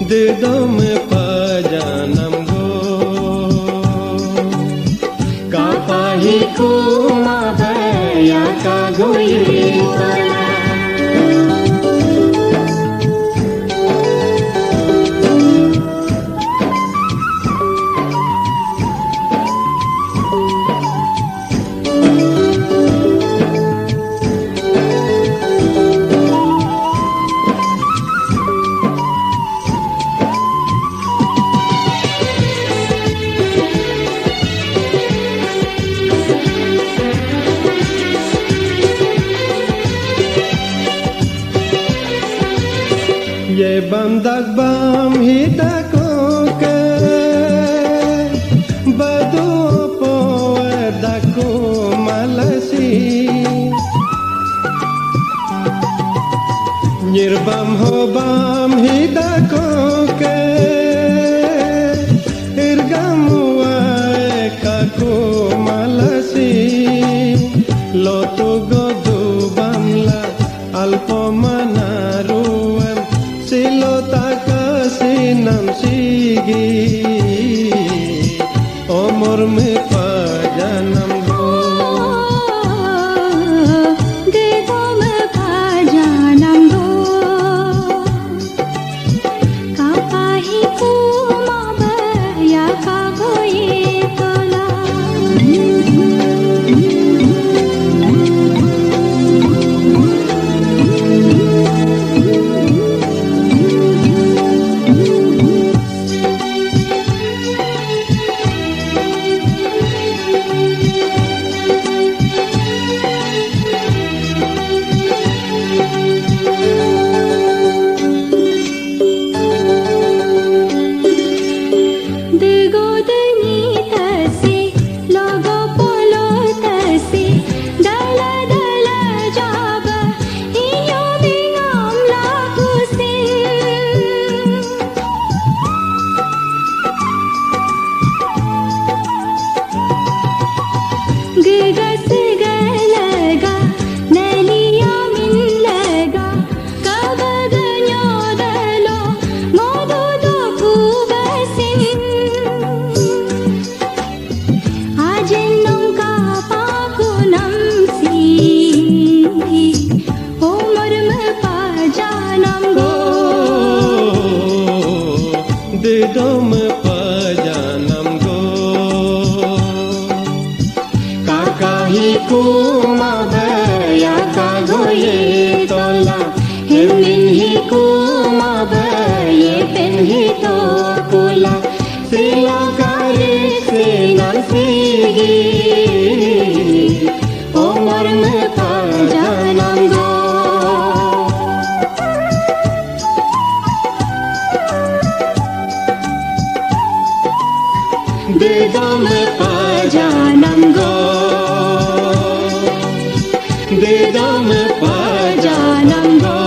Dedom pajanam go kapahiku mabaya kagoi Ye bandak bam hitako ke badu po dako malasi Nirbam ho bam hitako ke irgamu kako malasi lotu godu bamla alpo manaru Silota kasinam sigi Omor me pajanam go Dedo me pajanam go Kapahiku mabaya kagoi tola Dedom pajanam go kakahiku mabaya kagoi tola Heminhiku mabaye penhito pula Silakari sinasigi Omar me pajanam go Dedom pajanam go Dedom pajanam go